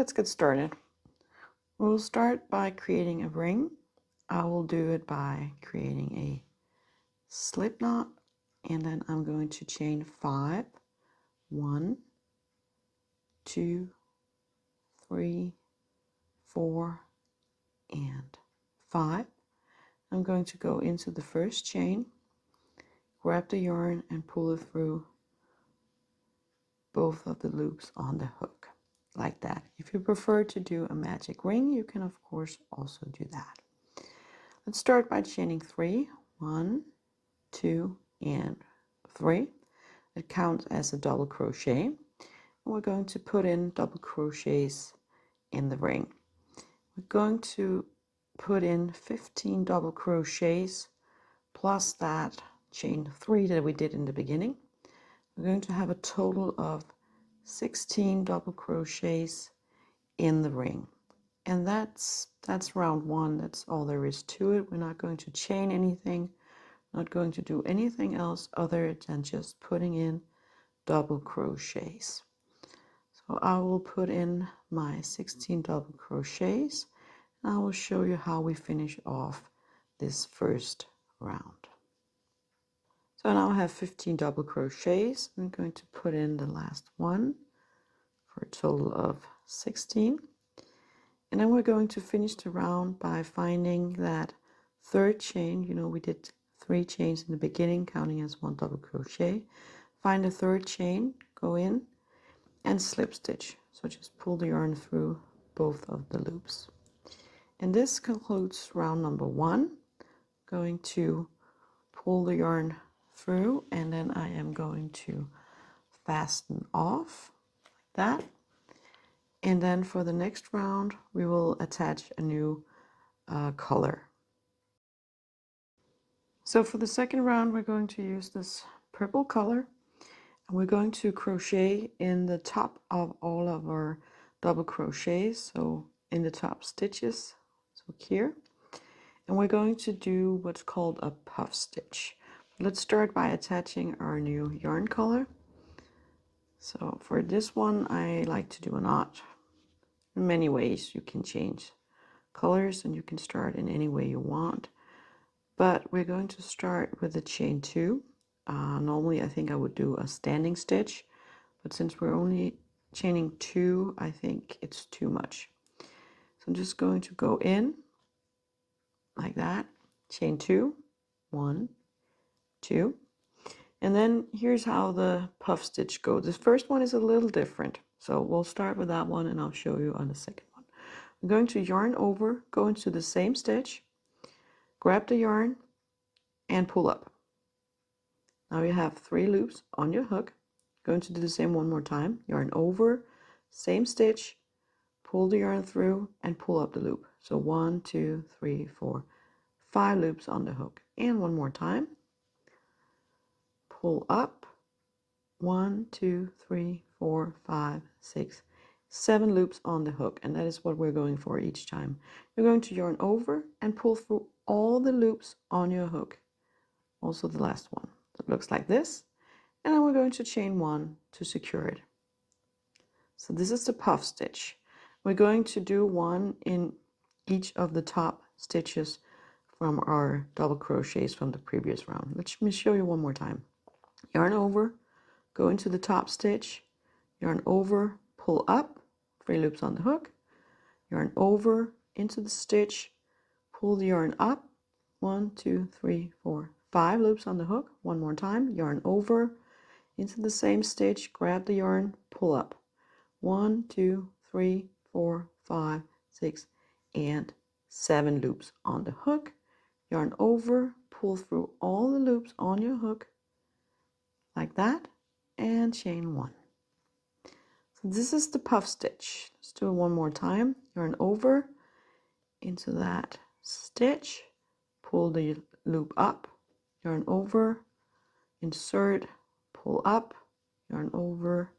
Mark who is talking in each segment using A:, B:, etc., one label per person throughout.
A: let's get started. We'll start by creating a ring. I will do it by creating a slip knot, and then I'm going to chain 5. 1, 2, 3, 4, and 5. I'm going to go into the first chain, grab the yarn and pull it through both of the loops on the hook, like that. If you prefer to do a magic ring, you can of course also do that. Let's start by chaining 3. 1, 2, and 3. It counts as a double crochet. And we're going to put in double crochets in the ring. We're going to put in 15 double crochets plus that chain 3 that we did in the beginning. We're going to have a total of 16 double crochets in the ring. And that's round 1. That's all there is to it. We're not going to chain anything, not going to do anything else other than just putting in double crochets. So I will put in my 16 double crochets, and I will show you how we finish off this first round. So now I have 15 double crochets. I'm going to put in the last one for a total of 16. And then we're going to finish the round by finding that third chain. You know, we did 3 chains in the beginning, counting as 1 double crochet. Find the third chain, go in and slip stitch. So just pull the yarn through both of the loops. And this concludes round number 1. Going to pull the yarn through, and then I am going to fasten off like that. And then for the next round, we will attach a new color. So for the second round, we're going to use this purple color, and we're going to crochet in the top of all of our double crochets, so in the top stitches, so here. And we're going to do what's called a puff stitch. Let's start by attaching our new yarn color. So for this one, I like to do a knot. In many ways you can change colors, and you can start in any way you want, but we're going to start with the chain 2. Normally I think I would do a standing stitch, but since we're only chaining 2, I think it's too much. So I'm just going to go in like that, chain 2, 1, 2, and then here's how the puff stitch goes. This first one is a little different, so we'll start with that one and I'll show you on the second one. I'm going to yarn over, go into the same stitch, grab the yarn and pull up. Now you have 3 loops on your hook. Going to do the same one more time. Yarn over, same stitch, pull the yarn through and pull up the loop. So 1, 2, 3, 4, 5 loops on the hook. And one more time. Pull up, 1, 2, 3, 4, 5, 6, 7 loops on the hook, and that is what we're going for each time. You're going to yarn over and pull through all the loops on your hook, also the last one. So it looks like this, and then we're going to chain 1 to secure it. So this is the puff stitch. We're going to do 1 in each of the top stitches from our double crochets from the previous round. Let me show you one more time. Yarn over, go into the top stitch, yarn over, pull up, 3 loops on the hook, yarn over into the stitch, pull the yarn up, 1, 2, 3, 4, 5 loops on the hook. One more time, yarn over into the same stitch, grab the yarn, pull up, 1, 2, 3, 4, 5, 6, and 7 loops on the hook. Yarn over, pull through all the loops on your hook like that, and chain 1. So this is the puff stitch. Let's do it one more time. Yarn over into that stitch, pull the loop up, yarn over, insert, pull up, yarn over,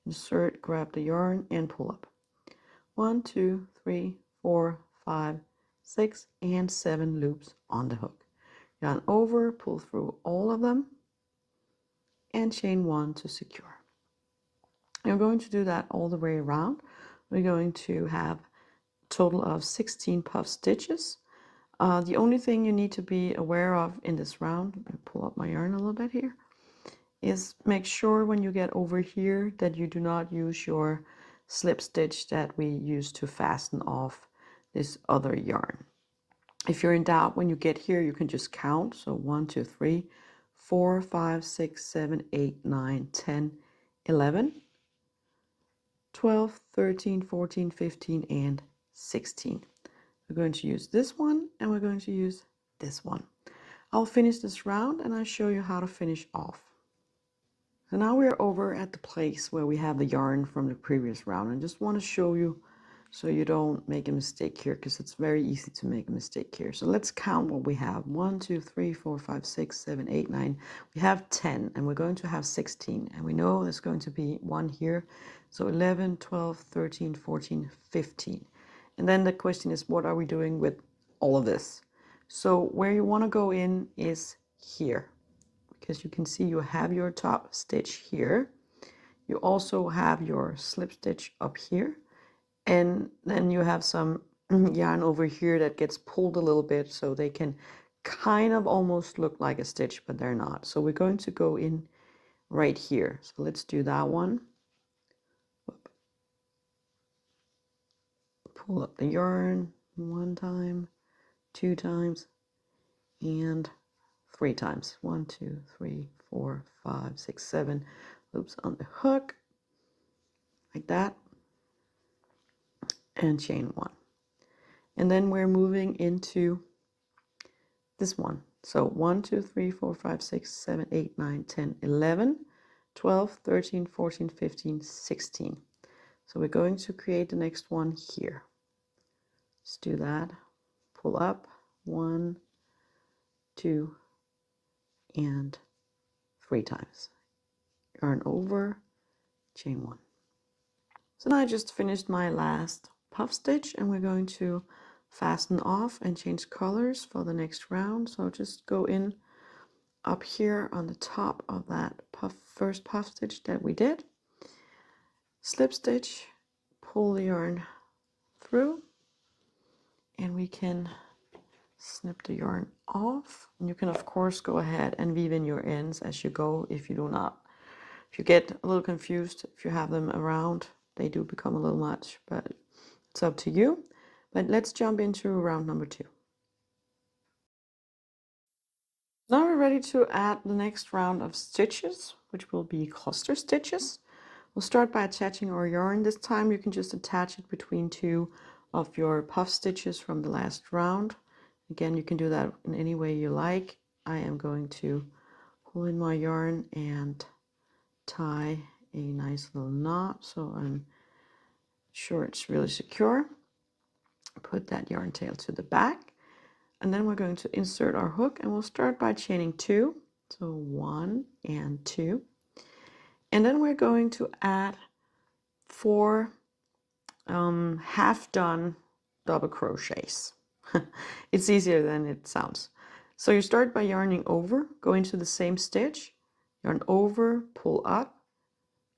A: insert, grab the yarn and pull up. 1, 2, 3, 4, 5, 6, and 7 loops on the hook. Yarn over, pull through all of them, and chain 1 to secure. You're going to do that all the way around. we're going to have a total of 16 puff stitches. The only thing you need to be aware of in this round, I pull up my yarn a little bit here, is make sure when you get over here that you do not use your slip stitch that we use to fasten off this other yarn. If you're in doubt when you get here, you can just count. So 1, 2, 3, 4, 5, 6, 7, 8, 9, 10, 11, 12, 13, 14, 15, and 16. We're going to use this one and we're going to use this one. I'll finish this round and I'll show you how to finish off. So now we're over at the place where we have the yarn from the previous round. I just want to show you so you don't make a mistake here, because it's very easy to make a mistake here. So let's count what we have. 1, 2, 3, 4, 5, 6, 7, 8, 9. We have 10 and we're going to have 16. And we know there's going to be 1 here. So 11, 12, 13, 14, 15. And then the question is, what are we doing with all of this? So where you want to go in is here, because you can see you have your top stitch here. You also have your slip stitch up here. And then you have some yarn over here that gets pulled a little bit, so they can kind of almost look like a stitch, but they're not. So we're going to go in right here. So let's do that one. Pull up the yarn 1 time, 2 times, and 3 times. 1, 2, 3, 4, 5, 6, 7 loops on the hook, like that, and chain 1. And then we're moving into this one. So 1, 2, 3, 4, 5, 6, 7, 8, 9, 10, 11, 12, 13, 14, 15, 16. So we're going to create the next one here. Let's do that. Pull up 1, 2, and 3 times. Yarn over, chain 1. So now I just finished my last puff stitch and we're going to fasten off and change colors for the next round. So just go in up here on the top of that first puff stitch that we did, slip stitch, pull the yarn through, and we can snip the yarn off. And you can of course go ahead and weave in your ends as you go. If you get a little confused, if you have them around, they do become a little much, but it's up to you. But let's jump into round number 2. Now we're ready to add the next round of stitches, which will be cluster stitches. We'll start by attaching our yarn. This time you can just attach it between 2 of your puff stitches from the last round. Again, you can do that in any way you like. I am going to pull in my yarn and tie a nice little knot so I'm sure it's really secure. Put that yarn tail to the back, and then we're going to insert our hook, and we'll start by chaining 2. So 1 and 2. And then we're going to add 4 half done double crochets. It's easier than it sounds. So you start by yarning over, go into the same stitch, yarn over, pull up,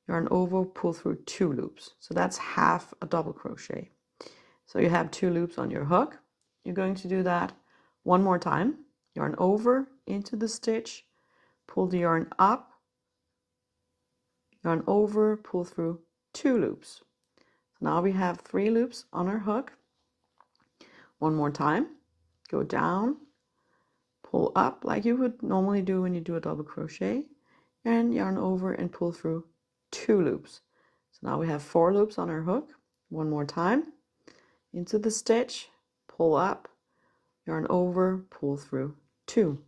A: yarn over, pull through 2 loops. So that's half a double crochet. So you have 2 loops on your hook. You're going to do that 1 more time. Yarn over into the stitch, pull the yarn up, yarn over, pull through 2 loops. So now we have 3 loops on our hook. 1 more time, go down, pull up like you would normally do when you do a double crochet, and yarn over and pull through 2 loops. So now we have 4 loops on our hook. 1 more time, into the stitch, pull up, yarn over, pull through 2.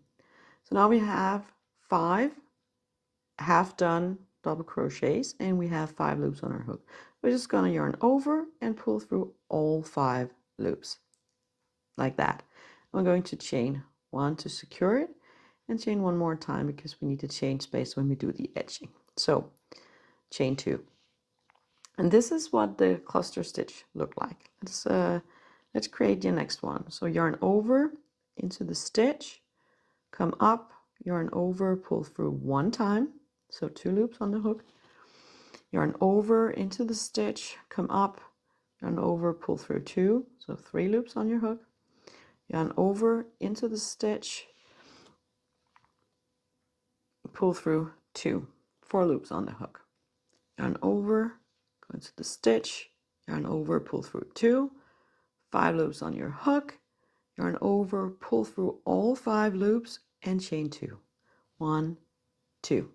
A: So now we have 5 half done double crochets and we have 5 loops on our hook. We're just going to yarn over and pull through all 5 loops like that. We're going to chain 1 to secure it and chain 1 more time because we need to change space when we do the edging. So chain 2. And this is what the cluster stitch looked like. Let's create the next one. So yarn over into the stitch, come up, yarn over, pull through 1 time, so 2 loops on the hook, yarn over into the stitch, come up, yarn over, pull through 2, so 3 loops on your hook, yarn over into the stitch, pull through 2, 4 loops on the hook, yarn over, go into the stitch, yarn over, pull through 2, 5 loops on your hook, yarn over, pull through all 5 loops and chain 2, 1, 2.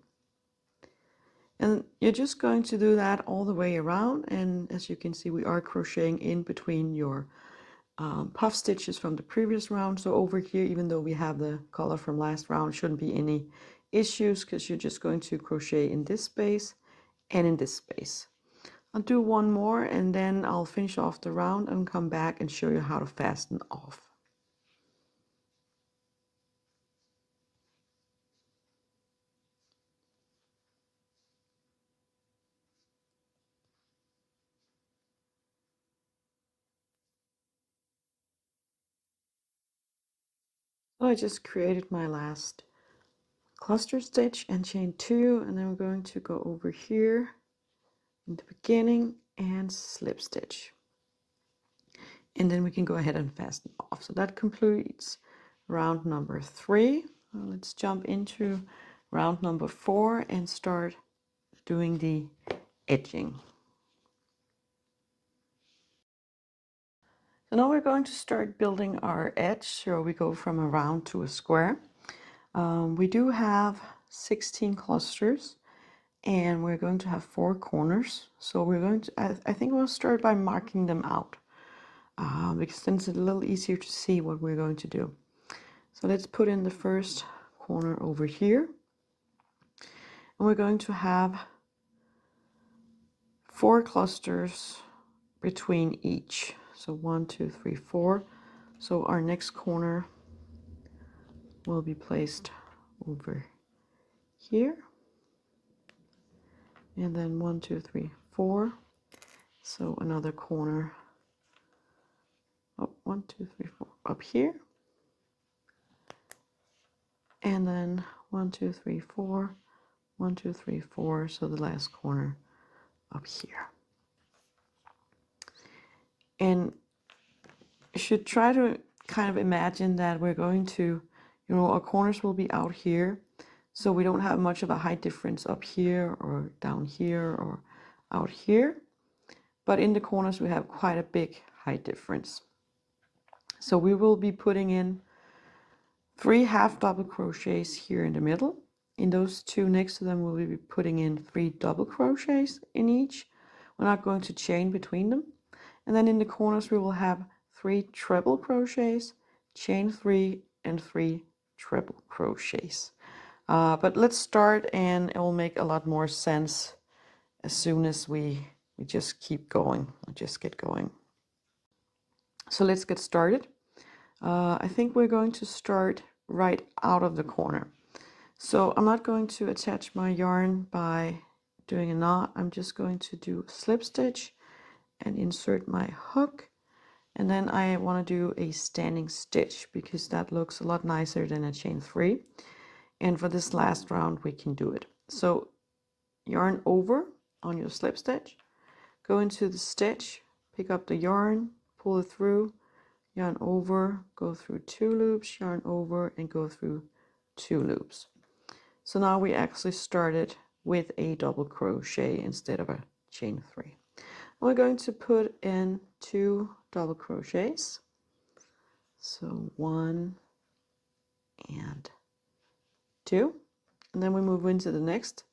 A: And you're just going to do that all the way around, and as you can see, we are crocheting in between your puff stitches from the previous round. So over here, even though we have the color from last round, shouldn't be any issues because you're just going to crochet in this space and in this space. I'll do one more and then I'll finish off the round and come back and show you how to fasten off. So I just created my last cluster stitch and chain 2, and then we're going to go over here in the beginning and slip stitch, and then we can go ahead and fasten off. So that completes round number 3. Let's jump into round number 4 and start doing the edging. So now we're going to start building our edge, so we go from a round to a square. We do have 16 clusters and we're going to have 4 corners. So we're going to, I think we'll start by marking them out because then it's a little easier to see what we're going to do. So let's put in the first corner over here, and we're going to have 4 clusters between each. So 1, 2, 3, 4. So our next corner will be placed over here, and then 1, 2, 3, 4. So another corner, oh, 1, 2, 3, 4 up here, and then 1, 2, 3, 4, 1, 2, 3, 4. So the last corner up here. And you should try to kind of imagine that we're going to, you know, our corners will be out here, so we don't have much of a height difference up here or down here or out here, but in the corners we have quite a big height difference. So we will be putting in 3 half double crochets here in the middle. In those 2 next to them, we'll be putting in 3 double crochets in each. We're not going to chain between them. And then in the corners, we will have 3 treble crochets, chain 3, and 3 treble crochets. But let's start, and it will make a lot more sense as soon as we just keep going, just get going. So let's get started. I think we're going to start right out of the corner. So I'm not going to attach my yarn by doing a knot. I'm just going to do a slip stitch and insert my hook. And then I want to do a standing stitch because that looks a lot nicer than a chain 3. And for this last round, we can do it. So yarn over on your slip stitch, go into the stitch, pick up the yarn, pull it through, yarn over, go through 2 loops, yarn over, and go through 2 loops. So now we actually started with a double crochet instead of a chain 3. We're going to put in 2 double crochets. So 1 and 2. And then we move into the next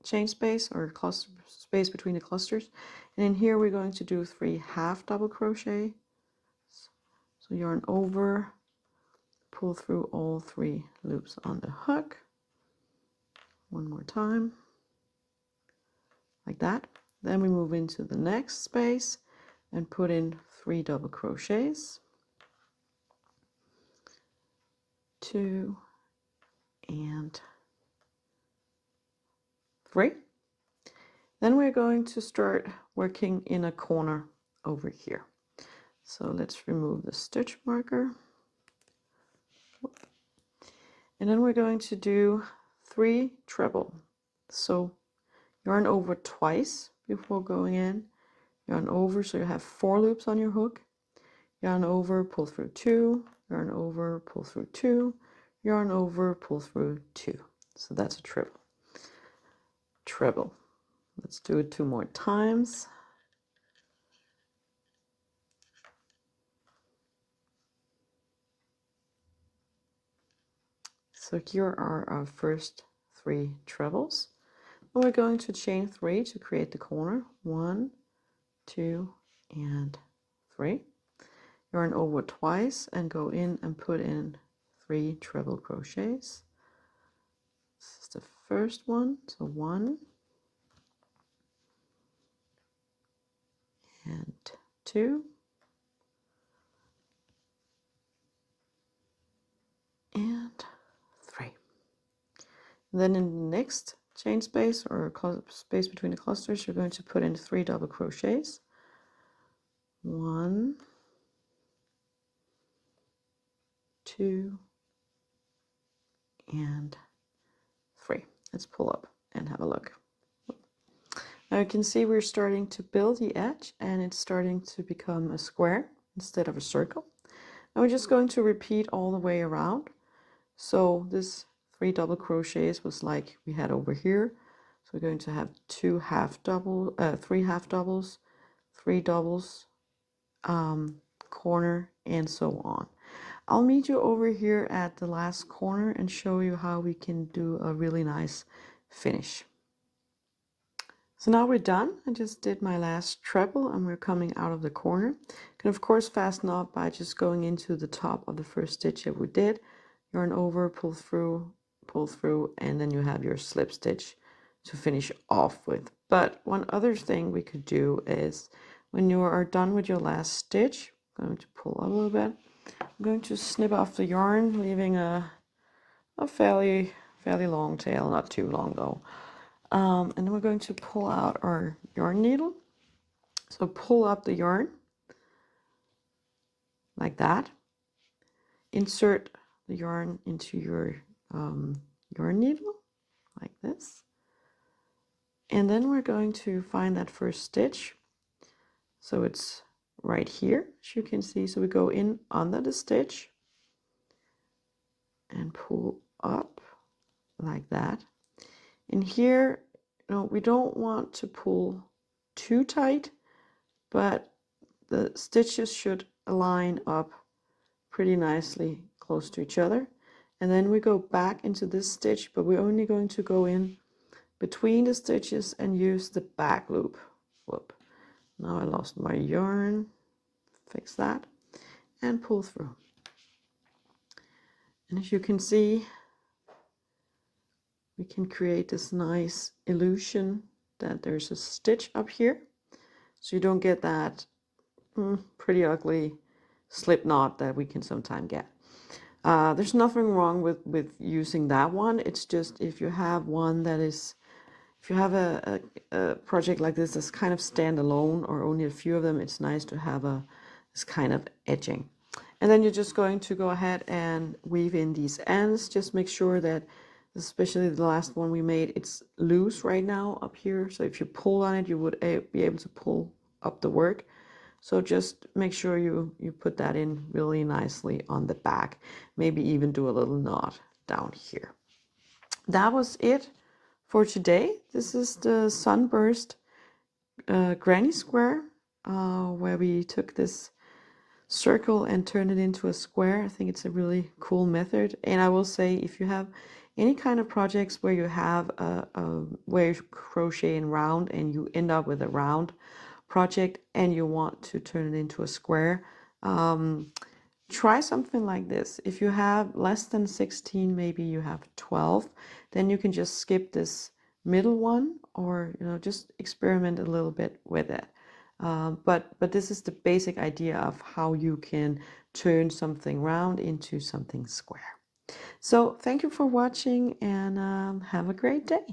A: chain space or cluster space between the clusters. And in here we're going to do 3 half double crochet. So yarn over, pull through all 3 loops on the hook. One more time, like that. Then we move into the next space and put in 3 double crochets, 2 and 3. Then we're going to start working in a corner over here. So let's remove the stitch marker. And then we're going to do 3 treble. So yarn over twice before going in, yarn over, so you have 4 loops on your hook, yarn over, pull through 2, yarn over, pull through 2, yarn over, pull through 2. So that's a treble. Treble. Let's do it 2 more times. So here are our first 3 trebles. And we're going to chain 3 to create the corner. 1, 2, and 3. Yarn over twice and go in and put in 3 treble crochets. This is the first one, so 1 and 2 and 3. And then in the next chain space or space between the clusters, you're going to put in 3 double crochets. 1, 2, and 3. Let's pull up and have a look. Now you can see we're starting to build the edge and it's starting to become a square instead of a circle. And we're just going to repeat all the way around. So this 3 double crochets was like we had over here. So we're going to have 3 half doubles, 3 doubles, corner, and so on. I'll meet you over here at the last corner and show you how we can do a really nice finish. So now we're done. I just did my last treble and we're coming out of the corner. You can of course fasten up by just going into the top of the first stitch that we did. Yarn over, pull through, and then you have your slip stitch to finish off with. But one other thing we could do is when you are done with your last stitch, I'm going to pull up a little bit. I'm going to snip off the yarn, leaving a fairly long tail, not too long though. And then we're going to pull out our yarn needle. So pull up the yarn like that. Insert the yarn into your yarn needle like this. And then we're going to find that first stitch. So it's right here, as you can see. So we go in under the stitch and pull up like that. And here, we don't want to pull too tight, but the stitches should align up pretty nicely close to each other. And then we go back into this stitch, but we're only going to go in between the stitches and use the back loop. Whoop. Now I lost my yarn. Fix that and pull through. And as you can see, we can create this nice illusion that there's a stitch up here. So you don't get that pretty ugly slip knot that we can sometimes get. There's nothing wrong with using that one. It's just if you have one that is, if you have a project like this that's kind of standalone or only a few of them, it's nice to have this kind of edging. And then you're just going to go ahead and weave in these ends. Just make sure that, especially the last one we made, it's loose right now up here. So if you pull on it, you would be able to pull up the work. So just make sure you put that in really nicely on the back. Maybe even do a little knot down here. That was it for today. This is the Sunburst Granny Square, where we took this circle and turned it into a square. I think it's a really cool method. And I will say, if you have any kind of projects where you have where you crochet in round and you end up with a round project and you want to turn it into a square, try something like this. If you have less than 16, maybe you have 12, then you can just skip this middle one, or just experiment a little bit with it. But this is the basic idea of how you can turn something round into something square. So thank you for watching, and have a great day.